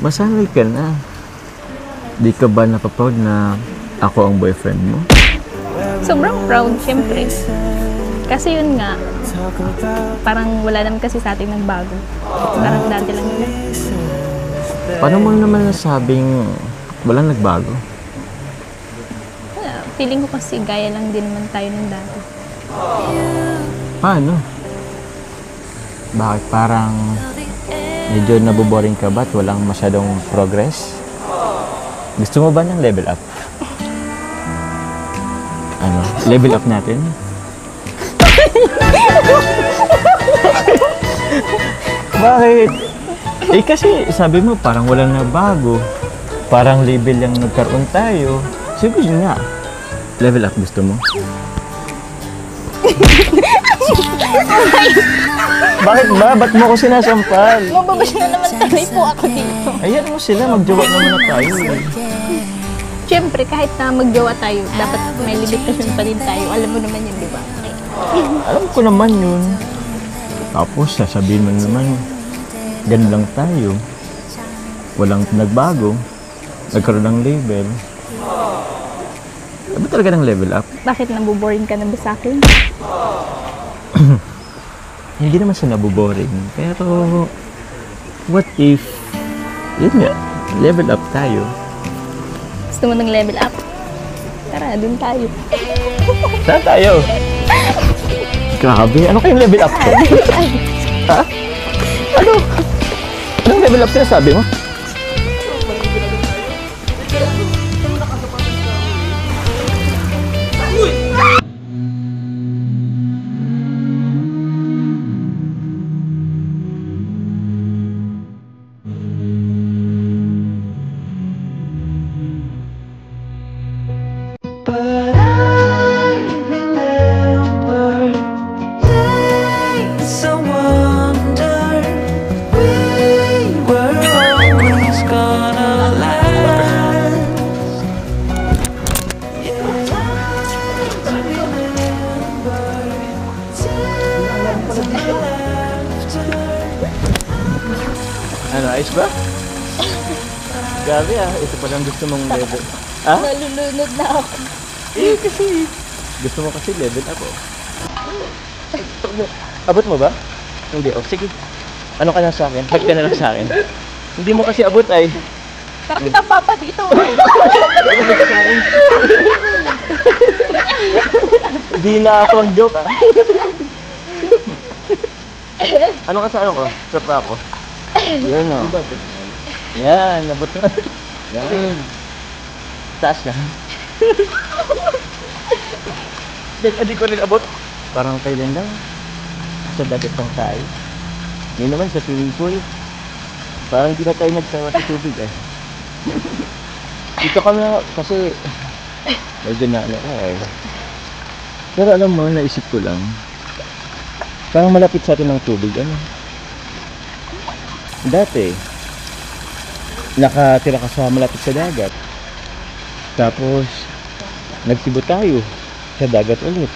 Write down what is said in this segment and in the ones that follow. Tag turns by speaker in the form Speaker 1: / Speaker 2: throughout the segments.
Speaker 1: Masanay ka na. Di ka ba napaproud na ako ang boyfriend mo?
Speaker 2: Sobrang proud, syempre. Kasi yun nga, parang wala naman kasi sa ating nagbago. Parang dati lang yun.
Speaker 1: Paano mo naman nasabing walang nagbago?
Speaker 2: Feeling ko kasi gaya lang din naman tayo ng dati.
Speaker 1: Paano? Bakit parang medyo naboboring ka ba at walang masyadong progress? Gusto mo ba ng level up? Ano? Level up natin? Bakit? Eh kasi sabi mo parang walang nabago. Parang level lang nagkaroon tayo. Sige nga. Level up gusto mo? Bakit ba? Ba't mo ko sinasampal?
Speaker 2: Mababash na naman tuloy po ako dito.
Speaker 1: Ayan mo sila, magjowa naman na tayo.
Speaker 2: Siyempre, kahit na magjowa tayo, dapat may limitasyon pa din tayo. Alam mo naman yun, di ba?
Speaker 1: Alam ko naman yun. Tapos sasabihin mo naman, ganun lang tayo. Walang nagbago. Nagkaroon ng level. Ano talaga ng level up?
Speaker 2: Bakit nabuboring ka na ba sa akin?
Speaker 1: Hindi naman siya nabuboring. Pero, what if, yun nga, level up tayo.
Speaker 2: Gusto mo ng level up? Tara, dun tayo.
Speaker 1: Saan tayo? Grabe, ano kayong level up ko? Ha? Ano? Anong level up sinasabi mo? Ano, ayos ba? Grabe ito palang gusto mong level. Ha?
Speaker 2: Nalulunod na ako.
Speaker 1: Eh, kasi gusto mo kasi level up, oh. Abot mo ba? Hindi, oh, sige. Ano ka na sa akin? Hug ka na lang sa akin. Hindi mo kasi abot ay.
Speaker 2: Tara kita papa dito.
Speaker 1: Hindi na ako ang joke, ah. Ano ka sa ano ko? Sa pa ako. Yan, oh. Yan, abot mo. Yan. Taas na. Hindi ko rin abot. Parang kailan lang. Sa dagat lang tayo. Ngayon naman sa swimming pool. Parang hindi na tayo nagsawa sa tubig eh. Dito kami na kasi medyo na ano eh. Pero alam mo, naisip ko lang. Parang malapit sa atin ng tubig. Ano? Dati, nakatira ka sa malapit sa dagat. Tapos, nagsibo tayo sa dagat ulit.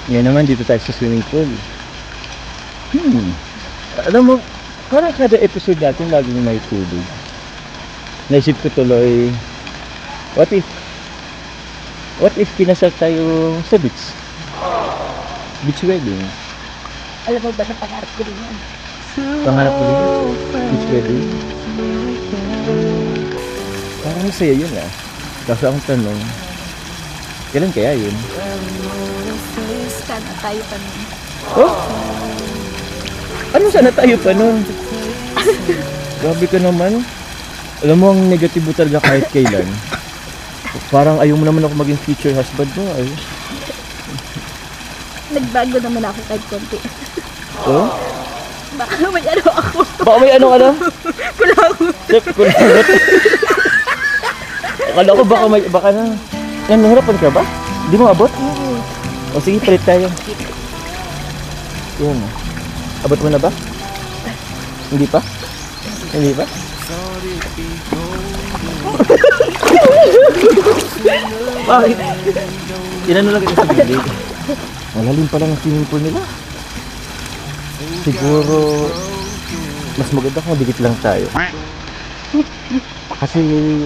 Speaker 1: Ngayon naman, dito tayo sa swimming pool. Alam mo, parang kada episode natin laging may tubig. Naisip ko tuloy, what if pinasal tayo sa beach? Beach wedding.
Speaker 2: Alam mo ba na pangarap ko rin yan?
Speaker 1: Pangarap ko din. Beach wedding. Parang masaya yun ah. Kaso ang tanong, kailan kaya yun?
Speaker 2: Sana tayo pa nun.
Speaker 1: Oh? Ano sana tayo pa nun? Grabe ka naman. Alam mo, ang negatibo talaga kahit kailan. Parang ayaw mo naman ako maging future husband mo ay.
Speaker 2: Nagbago naman ako kahit konti.
Speaker 1: Oh?
Speaker 2: Baka may ano ako.
Speaker 1: Baka may ano ka na?
Speaker 2: Kulangot.
Speaker 1: Kulangot. Akala ko baka na. Yan, nahirapan ka ba? Hindi mo abot? O sige, palit tayo. Yan. Abot mo na ba? Hindi pa? Hindi pa? Bakit? Inano lang ito sa gilid. Malalim pala ng swimming pool nila. Siguro mas maganda kung dikit lang tayo. Kasi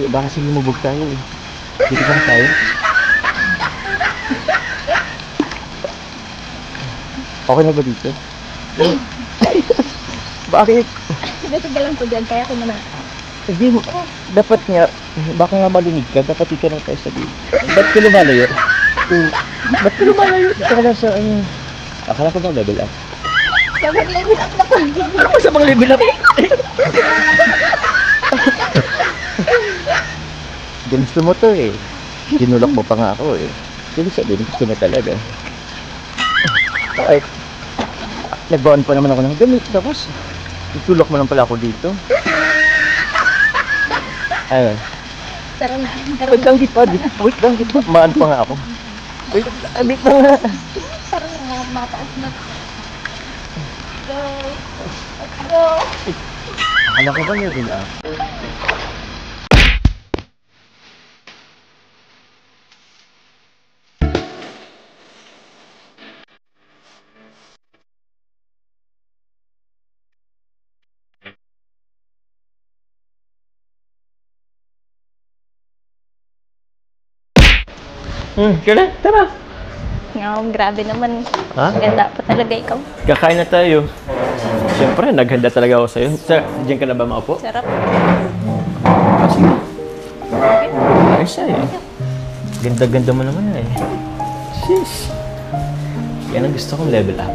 Speaker 1: baka lumubog tayo eh. Dikit lang tayo. Okay na ba dito? Bakit?
Speaker 2: Natigal lang po dyan, kaya ko naman.
Speaker 1: Hindi mo. Dapat nga, baka nga marinig ka, dapat ikaw lang tayo sabihin. Ba't ka lumalayo? Ba't ka lumalayo? Akala sa ano? Akala ko bang level up?
Speaker 2: Sabang level up na po.
Speaker 1: Ako sa bang level up? Gusto mo to eh. Kinulak mo pa nga ako eh. Hindi sabihin, gusto mo talaga. Ay, nagbaon pa naman ako ng gamit. Tapos, itulak mo lang pala ako dito. Ayun.
Speaker 2: Tara na.
Speaker 1: Wait lang, di pa. Wait lang, di pa. Maan pa nga ako. Wait pa nga.
Speaker 2: Tara na, mataas na. Go. Let's go.
Speaker 1: Alam ko ba niya rin ah? Kailan? Tara!
Speaker 2: Oh, grabe naman.
Speaker 1: Ha?
Speaker 2: Ganda pa talaga ikaw.
Speaker 1: Kakain na tayo. Siyempre, naghanda talaga ako sa'yo. Diyan ka na ba maupo?
Speaker 2: Sarap.
Speaker 1: Sige. Ay, siya eh. Ganda-ganda mo naman eh. Sis. Yan ang gusto kong level up.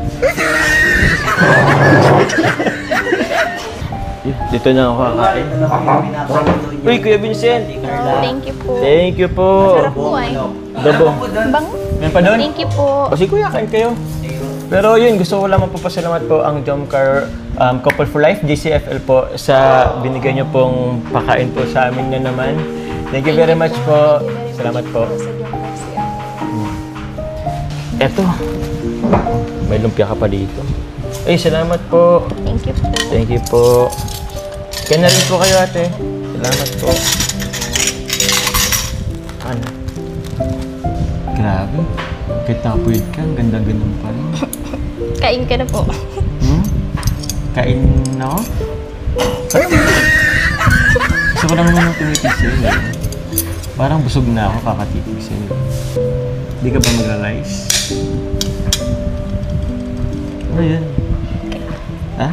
Speaker 1: Dito na ako kakain. Uy, Kuya Vincent!
Speaker 2: Thank you po.
Speaker 1: Thank you po.
Speaker 2: Sarap po ay.
Speaker 1: Dobo.
Speaker 2: Bang?
Speaker 1: Yan pa doon?
Speaker 2: Thank you po.
Speaker 1: O sige Kuya, kain kayo. Pero yun, gusto ko lang magpapasalamat po ang Jomcar Couple for Life, JCFL po, sa binigay niyo pong pakain po sa amin na naman. Thank you very much po. Salamat po. Eto, may lumpia ka pa dito. Ay, salamat po.
Speaker 2: Thank you po.
Speaker 1: Thank you po. Kaya na rin po kayo ate. Salamat po. Ano? Grabe. Kitapoid ka. Ang ganda-ganda pa rin.
Speaker 2: Kain ka na po.
Speaker 1: Kain na ako? Gusto ko lang naman tumitig sa'yo. Parang busog na ako kakatitig sa'yo. Hindi ka ba magra-rice? Ano yun? Ha?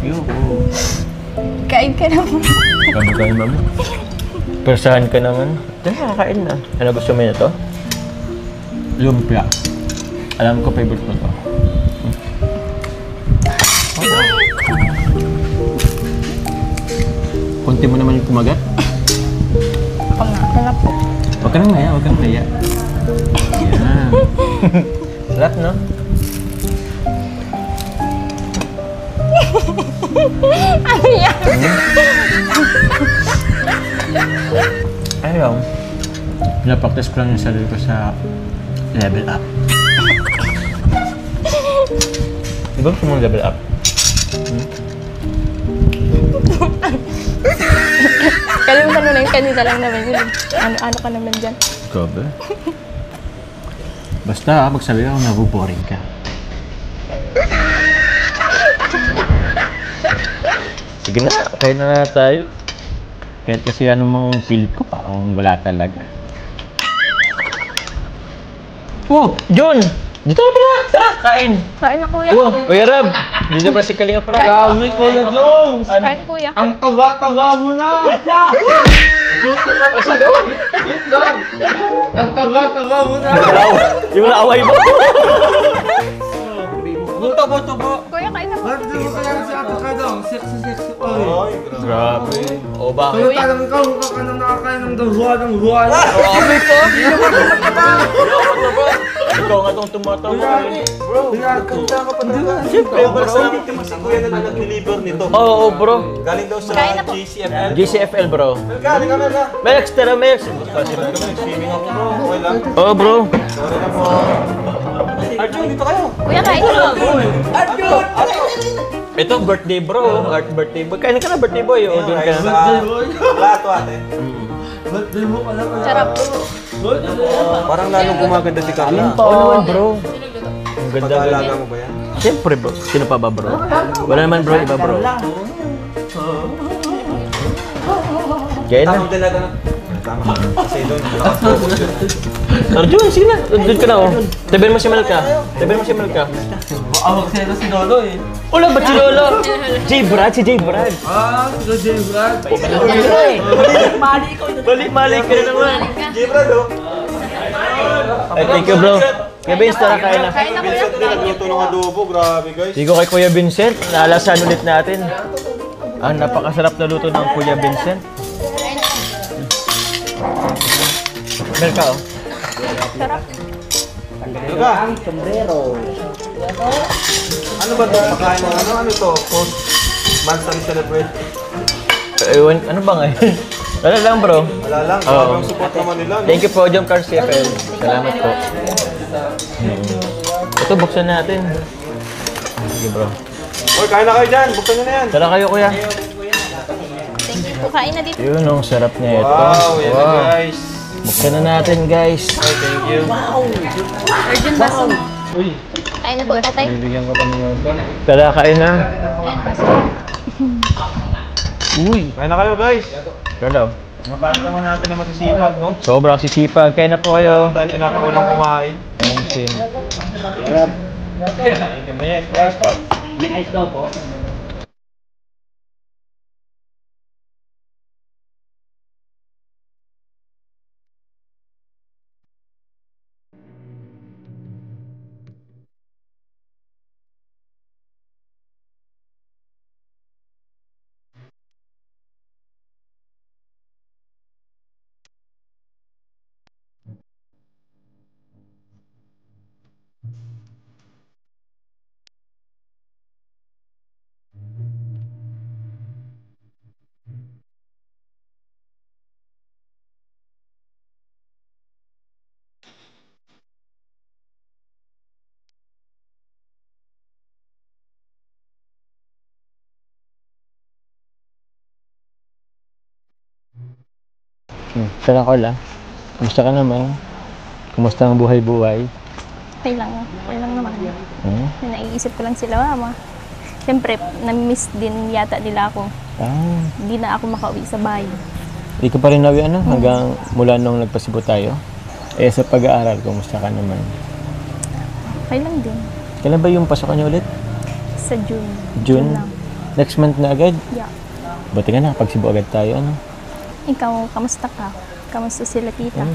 Speaker 1: Yoko.
Speaker 2: Kain ka na po.
Speaker 1: Sabi kayo, mama. Persahan ka naman. Diyan, kakain na. Ano gusto mo na to? Lumpia. Alam ko, favorite mo to. Kunti mo naman yung kumagat.
Speaker 2: Pangatala po.
Speaker 1: Huwag ka nang naya, huwag ka nang naya. Yan. Sarap, no?
Speaker 2: Ano yan?
Speaker 1: Ayaw. Pinapractice ko lang yung sarili ko sa level up. Di ba gusto mong level up?
Speaker 2: Kalimutan mo na yung kanina lang naman yun. Ano ka naman dyan?
Speaker 1: Grabe. Basta magsabi ako nabuboring ka. Sige na, kain na tayo. Kahit kasi ano mong feel ko, parang wala talaga. Oh, John! Dito ka pala! Tara, kain!
Speaker 2: Kain na kuya.
Speaker 1: Oh, Kuya Rab! Dito pa si Kalinga pa.
Speaker 3: Grabe ko na long!
Speaker 2: Kain kuya.
Speaker 3: Ang taga-taga mo na! Ang taga-taga mo na!
Speaker 1: Yung naaway mo.
Speaker 3: Tubo-tubo!
Speaker 2: Kuya, kain na po.
Speaker 3: Ba't di mo kaya si Ate Kadong? Sexy-sexy pa eh.
Speaker 1: Grabe. O ba?
Speaker 3: Kaya talagang ikaw, mukha ka nang nakakain ng dahuan ng huwan.
Speaker 1: Grabe ko! Ikaw nga itong tumatawa.
Speaker 3: Pinakanta ka pa talaga.
Speaker 1: Siyempre, bro.
Speaker 4: Si Kuya na nag-deliver nito.
Speaker 1: Oo, bro.
Speaker 4: Galing daw sa
Speaker 2: Kain na po.
Speaker 4: JCFL.
Speaker 1: GCFL, bro.
Speaker 4: Galing ka na.
Speaker 1: Mex, tara, Mex.
Speaker 4: Kasi nag-swimming ako bro. Okay lang.
Speaker 1: Oo, bro.
Speaker 4: Sorry na po. Arjun, dito kayo.
Speaker 2: Kuya, kain na po.
Speaker 4: Arjun!
Speaker 1: Ito, birthday, bro. Art birthday boy. Kain ka na, birthday boy. O, doon ka na.
Speaker 4: Sa plato ate.
Speaker 3: Ba't di mo pala
Speaker 2: Sarap po.
Speaker 4: Parang lalong gumaganda si Carla.
Speaker 1: Oo naman, bro. Ang ganda.
Speaker 4: Pag-aalaga mo ba yan?
Speaker 1: Siyempre bro. Sino pa ba bro? Wala naman bro, iba bro. Kaya na.
Speaker 4: Tamang dalaga na. Tama. Kasi doon, nakafocus yun.
Speaker 1: Arjun, sige na. Doon ka na oh. Tabihan mo si Melka. Tabihan mo si Melka.
Speaker 3: Awag sa'yo si Lolo eh.
Speaker 1: Wala ba si Lolo? J. Brad, si J. Brad.
Speaker 3: Si J. Brad.
Speaker 1: Mali ka na naman.
Speaker 4: Gibra, do.
Speaker 1: Ay, thank you bro. Kuya Vince, tara kain na.
Speaker 2: Kain na kuya.
Speaker 4: Nagluto ng adobo, grabe guys.
Speaker 1: Sige kay Kuya Vincent, naalasan ulit natin. Ang napakasarap na luto ng Kuya Vincent. Melka oh.
Speaker 2: Sarap.
Speaker 4: Duga. Ano ba ito? Pakain mo? Ano ito? Post monthly celebrate?
Speaker 1: Ewan, ano ba ngayon? Wala lang bro.
Speaker 4: Wala lang.
Speaker 1: Oo.
Speaker 4: Grabe ang support naman nila. No?
Speaker 1: Thank you po, John Carl CFL. Salamat po. Ito, buksan natin. Sige bro.
Speaker 4: Oy, kain na kayo dyan. Buksan nyo na yan.
Speaker 1: Tara kayo kuya.
Speaker 2: Thank you po. Kain na dito.
Speaker 1: Yun, ang sarap niya ito.
Speaker 4: Wow, yan na guys.
Speaker 1: Buksan na natin guys.
Speaker 4: Ay, thank you.
Speaker 2: Urgent baso. Kain na po, tatay.
Speaker 1: Bibigyan ko kami yun. Tara, kain na. Uy.
Speaker 4: Kain na kayo guys.
Speaker 1: Hello.
Speaker 4: Mabasa naman natin na masisipag, no?
Speaker 1: Sobrang sisipag. Kain na po kayo.
Speaker 4: Dahil inakaunang kumain.
Speaker 1: Ayun. Tara ko lang. Kumusta ka naman? Kumusta ang buhay-buhay?
Speaker 2: Okay lang. Okay lang naman. Naiisip ko lang sila, mama. Siyempre, na-miss din yata nila ako.
Speaker 1: Ah,
Speaker 2: Hindi na ako makauwi sa bahay.
Speaker 1: di ka pa rin nawi ano? Hanggang mula nung nagpasibo tayo? Eh, sa pag-aaral, kumusta ka naman?
Speaker 2: Okay lang din.
Speaker 1: Kailan ba yung pasok niyo ulit?
Speaker 2: Sa June.
Speaker 1: June?
Speaker 2: lang.
Speaker 1: Next month na agad?
Speaker 2: Yeah.
Speaker 1: Buti ka na, pagsibo agad tayo, ano?
Speaker 2: Ikaw, kamusta ka? Kamusta sila tita?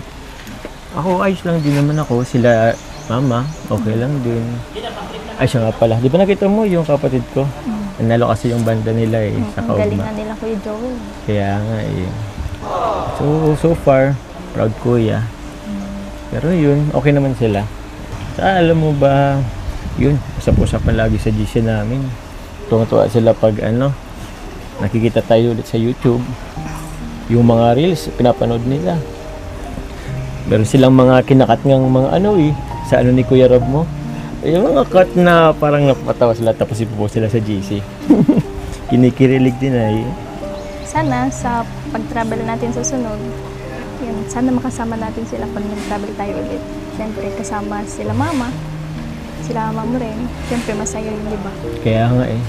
Speaker 1: Ako, ayos lang din naman ako. Sila, mama, okay lang din. Ay, siya nga pala. Di ba nakita mo yung kapatid ko? Nanalo kasi yung banda nila eh, sa
Speaker 2: Ang galing
Speaker 1: kaugma.
Speaker 2: na nila Kuya Joel.
Speaker 1: Kaya nga eh. So far, proud kuya. Pero yun, okay naman sila. Alam mo ba, yun, usap-usapan lagi sa GC namin. Tuwa-tuwa sila pag nakikita tayo ulit sa YouTube. Yung mga reels, pinapanood nila. Meron silang mga kinakat ngang mga sa ni Kuya Rob mo. Yung mga cut na parang napatawa sila tapos ipupo sila sa GC. Kinikirilig din ay.
Speaker 2: Sana sa pag-travel natin sa sunod, yun, sana makasama natin sila pag nag-travel tayo ulit. Siyempre, kasama sila mama, sila mama mo rin. Siyempre, masaya yun, di ba?
Speaker 1: Kaya nga eh.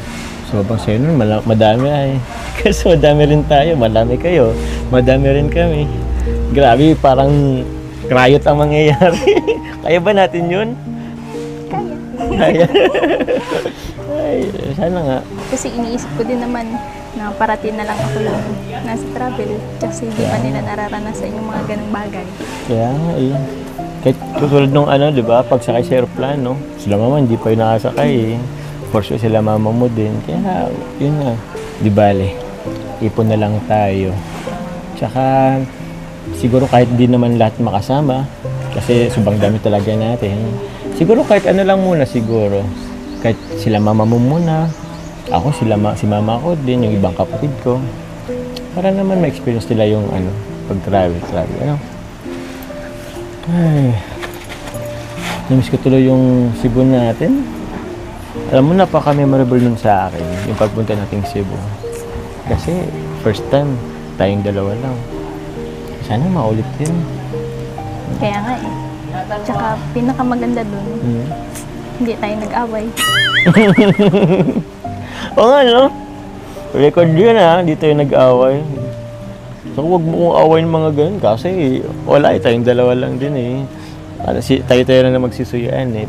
Speaker 1: Sobrang sayo nun, madami ay. Kasi madami rin tayo, madami kayo, madami rin kami. Grabe, parang riot ang mangyayari. Kaya ba natin yun? Kaya. Ay, sana nga.
Speaker 2: Kasi iniisip ko din naman na parating na lang ako yung nasa travel kasi hindi pa nila nararanasan yung mga ganong bagay.
Speaker 1: Kaya nga eh. Kahit tutulad nung di ba, pagsakay sa aeroplano, sila mama hindi pa yung nakasakay eh. For sure sila mama mo din. Kaya yun nga. Di bale, ipon na lang tayo. Tsaka siguro kahit di naman lahat makasama, kasi subang dami talaga natin. Siguro kahit lang muna siguro. Kahit sila mama mo muna, ako si mama ko din, yung ibang kapatid ko. Para naman ma-experience nila yung pag-travel, Ay, namiss ko tuloy yung Cebu natin. Alam mo, napaka-memorable nun sa akin, yung pagpunta nating Cebu. Kasi, first time, tayong dalawa lang. Sana maulit yun.
Speaker 2: Kaya nga eh. Tsaka pinakamaganda dun, hindi tayo nag-away.
Speaker 1: Oo nga, no? Record yun hindi tayo nag-away. So, huwag mo kong awayin mga ganun kasi wala tayong dalawa lang din eh. Tayo na magsisuyaan eh.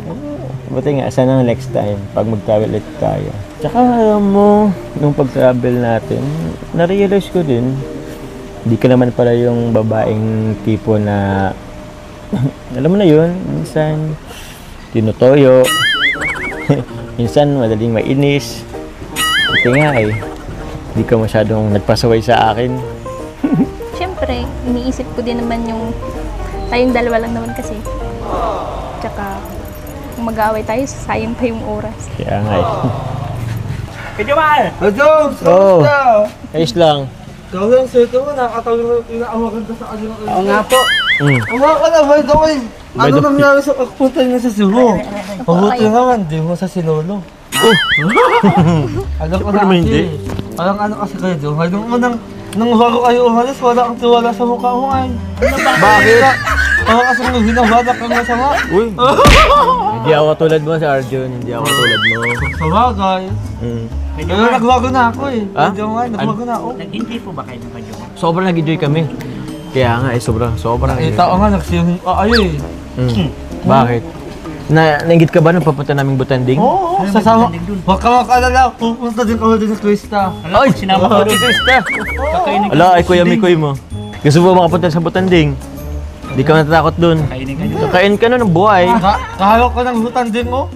Speaker 1: Buti nga, sana next time, pag mag-travel ulit tayo. Tsaka alam mo, nung pag-travel natin, na-realize ko din, hindi ka naman pala yung babaeng tipo na, alam mo na yun, minsan, tinutoyo, minsan madaling mainis. Buti nga eh, hindi ka masyadong nagpasaway sa akin.
Speaker 2: Siyempre, iniisip ko din naman yung tayong dalawa lang naman kasi. Tsaka, kung mag-aaway tayo, sayang pa yung oras.
Speaker 1: Kaya nga eh.
Speaker 4: Jones!
Speaker 1: Oo.
Speaker 4: Kamusta?
Speaker 1: Ayos lang.
Speaker 4: Ikaw lang, sito mo, nakakatawag na inaawagan ka sa kanila.
Speaker 3: Oo nga po.
Speaker 4: Uwa ka na, by the way.
Speaker 1: By
Speaker 4: Ano
Speaker 1: the way.
Speaker 4: nangyari sa pagpunta niya sa Cebu? Pabuti naman, di mo sa Sinolo. Alam ko
Speaker 1: Siyempre
Speaker 4: na
Speaker 1: naman
Speaker 4: kasi.
Speaker 1: hindi.
Speaker 4: Parang ano kasi kayo, Johan. Nung bago kayo umalis, wala kang tiwala sa mukha mo ay.
Speaker 1: Bakit?
Speaker 4: Parang kasi nung hinawadak kang masama.
Speaker 1: Uy. Hindi ako tulad mo sa Arjun. Hindi ako tulad mo.
Speaker 4: Sa bagay. Pero nagbago na ako eh.
Speaker 1: Ha?
Speaker 4: Medyo nga, nagbago na ako.
Speaker 3: Nag-enjoy po ba kayo ng kadyo?
Speaker 1: Sobrang nag-enjoy kami. Kaya nga eh, sobrang.
Speaker 4: Nakita ko nga, nagsiyong ayo eh.
Speaker 1: Bakit? Nainggit ka ba nung papunta naming Butanding?
Speaker 4: Oo, sasama. Huwag ka makalala, pupunta din kami din sa Twista.
Speaker 1: Ay! Sinama ko rin Twista! Ala, ay kuya Mikoy mo. Gusto mo makapunta sa Butanding? Hindi ka natatakot dun. Kakain ka nun ng buhay.
Speaker 4: Kahawak ko ng hutan din mo.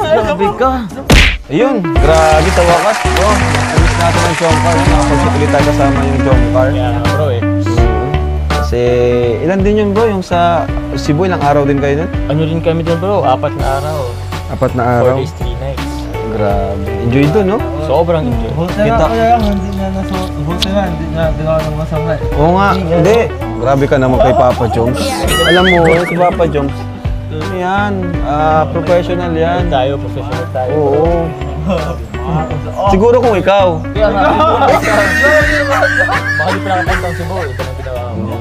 Speaker 1: Grabe ka.
Speaker 5: Ayun, grabe sa wakas. Bro, alis natin ang Jomcar. Nakapagsukulit tayo kasama yung Jomcar.
Speaker 1: Kaya nga bro eh.
Speaker 5: Kasi ilan din yun bro, yung sa Cebu, ilang araw din kayo nun?
Speaker 1: Ano rin kami dun bro, 4 na araw.
Speaker 5: 4 na
Speaker 1: 4
Speaker 5: araw.
Speaker 1: days, 3 nights.
Speaker 5: Grabe. Enjoy dun, no?
Speaker 1: Sobrang enjoy.
Speaker 4: Buti nga kuya lang, hindi niya nasuot. Buti nga, hindi niya ginawa ng masama eh.
Speaker 5: Oo nga, hindi. Grabe ka naman kay Papa Joms. Alam mo, si Papa Joms, ano yan, professional yan.
Speaker 1: Tayo, professional tayo.
Speaker 5: Oo. Siguro kung ikaw.
Speaker 1: Kaya nga. Baka di pa nakapunta ang Cebu, ito ang ginawa mo.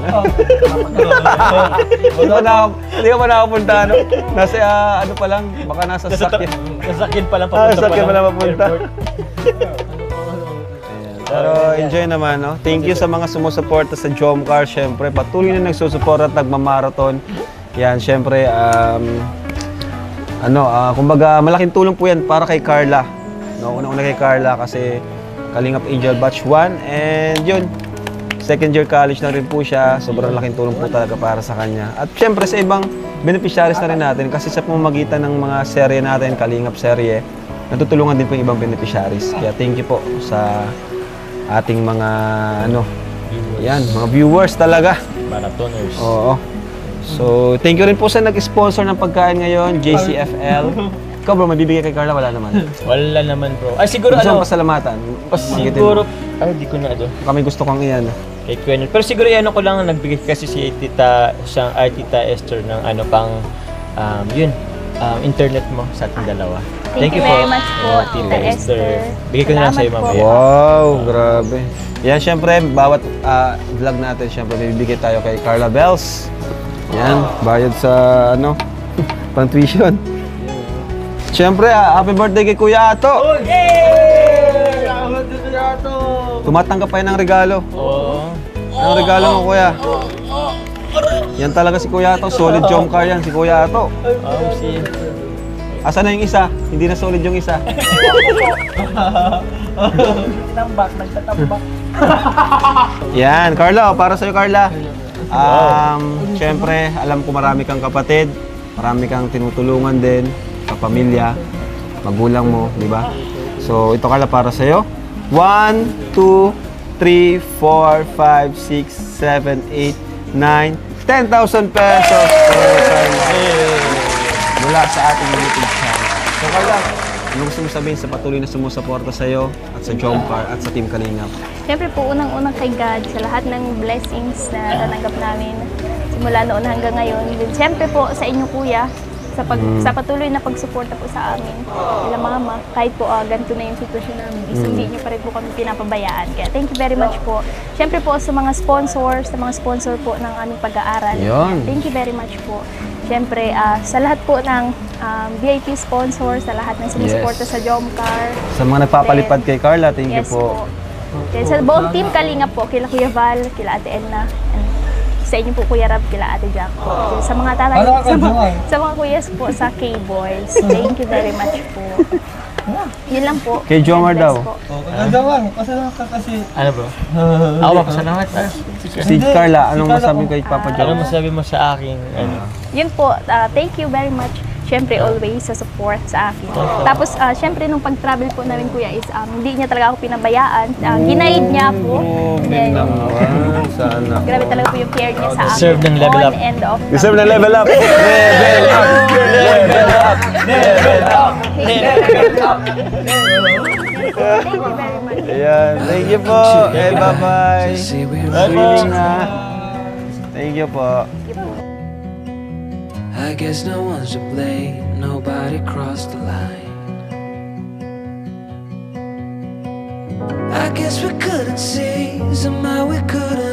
Speaker 5: Hindi ka pa nakapunta, no? Nasa, ano pa lang, baka nasa sakyan.
Speaker 1: Sasakyan pa lang
Speaker 5: Sasakyan pa lang papunta.
Speaker 1: airport.
Speaker 5: Pero enjoy naman, no? Thank you sa mga sumusuporta sa Jomcar. Siyempre, patuloy na nagsusuporta at nagmamarathon. Yan, siyempre, kumbaga, malaking tulong po yan para kay Carla. No, una-una kay Carla kasi Kalingap Angel Batch 1. And yun, second year college na rin po siya. Sobrang laking tulong po talaga para sa kanya. At siyempre, sa ibang beneficiaries na rin natin kasi sa pamamagitan ng mga serye natin, Kalingap serye, natutulungan din po yung ibang beneficiaries. Kaya thank you po sa ating mga mga viewers talaga.
Speaker 1: Marathoners.
Speaker 5: Oo. So, thank you rin po sa nag-sponsor ng pagkain ngayon, JCFL. Ikaw bro, mabibigay kay Carla? Wala naman.
Speaker 1: Wala naman bro. Ay siguro
Speaker 5: Gusto mong
Speaker 1: ano?
Speaker 5: pasalamatan?
Speaker 1: Siguro, ay di ko na ano.
Speaker 5: Kami gusto kong iyan.
Speaker 1: Kay Quenel. Pero siguro ano ko lang nagbigay kasi si Tita Esther ng ano pang internet mo sa ating dalawa.
Speaker 2: Thank you very much po, Tita Esther.
Speaker 1: Bigay ko na lang sa'yo
Speaker 2: Salamat po.
Speaker 1: mamaya.
Speaker 5: Wow, grabe. Yan, syempre, bawat vlog natin, syempre, bibigay tayo kay Carla Bells. Yan, bayad sa, pang tuition. Syempre, happy birthday kay Kuya Ato.
Speaker 4: Yay! Salamat din kuya Ato!
Speaker 5: Tumatanggap pa yan ng regalo.
Speaker 1: Oo.
Speaker 5: Anong regalo mo, Kuya? Yan talaga si Kuya Ato. Solid Jomcar yan, si Kuya Ato. Asa na yung isa? Hindi na solid yung isa. Yan, Carla, para sa'yo, Carla. Siyempre, alam ko marami kang kapatid, marami kang tinutulungan din sa pamilya, magulang mo, di ba? So, ito Carla para sa'yo. 1, 2, 3, 4, 5, 6, 7, 8, 9, 10,000 pesos for Carla. Mula sa ating YouTube channel. So Carla, ano gusto mo sabihin sa patuloy na sumusuporta sa'yo at sa Jomcar at sa Team Kalingap?
Speaker 2: Siyempre po, unang-unang kay God sa lahat ng blessings na natanggap namin simula noon hanggang ngayon. Then, siyempre po sa inyo kuya, sa sa patuloy na pagsuporta po sa amin nila mama. Kahit po ganito na yung sitwasyon namin, hindi niyo pa rin po kami pinapabayaan. Kaya thank you very much po. Siyempre po sa mga sponsor po ng aming pag-aaral.
Speaker 5: Yun.
Speaker 2: Thank you very much po. Siyempre, sa lahat po ng VIP sponsors, sa lahat ng sumusuporta sa Jomcar.
Speaker 5: Sa mga nagpapalipad kay Carla, thank you
Speaker 2: Yes
Speaker 5: po.
Speaker 2: Kaya sa buong team Kalinga po, kila Kuya Val, kila Ate Edna, and sa inyo po Kuya Rab, kila Ate Jack po. Kaya sa mga tatay, sa mga kuyas po sa K-Boys, thank you very much po. Yun lang po.
Speaker 5: Kay Jomar
Speaker 2: God bless
Speaker 5: daw.
Speaker 2: po.
Speaker 4: Kagadawan, pasalamat ka kasi.
Speaker 3: Ano bro? Ako ba, pasalamat ah.
Speaker 5: Si Carla, anong masabi kay Papa
Speaker 3: Ano
Speaker 5: Jomar?
Speaker 3: masabi mo sa akin? Ano?
Speaker 2: Yun po, thank you very much. Siyempre, always sa support sa akin. Tapos, siyempre, nung pag-travel po namin, kuya, is hindi niya talaga ako pinabayaan. Ginaid niya po. Then,
Speaker 5: Sana.
Speaker 2: grabe talaga po yung care niya sa akin.
Speaker 3: Deserve ng level up.
Speaker 2: On and off.
Speaker 5: Deserve na level up! Level up! Level up! Level up!
Speaker 2: Thank you very much.
Speaker 5: Ayan, thank you po. And bye-bye. Bye-bye na. Thank you po.
Speaker 6: I guess no one's to blame, nobody crossed the line. I guess we couldn't see, somehow we couldn't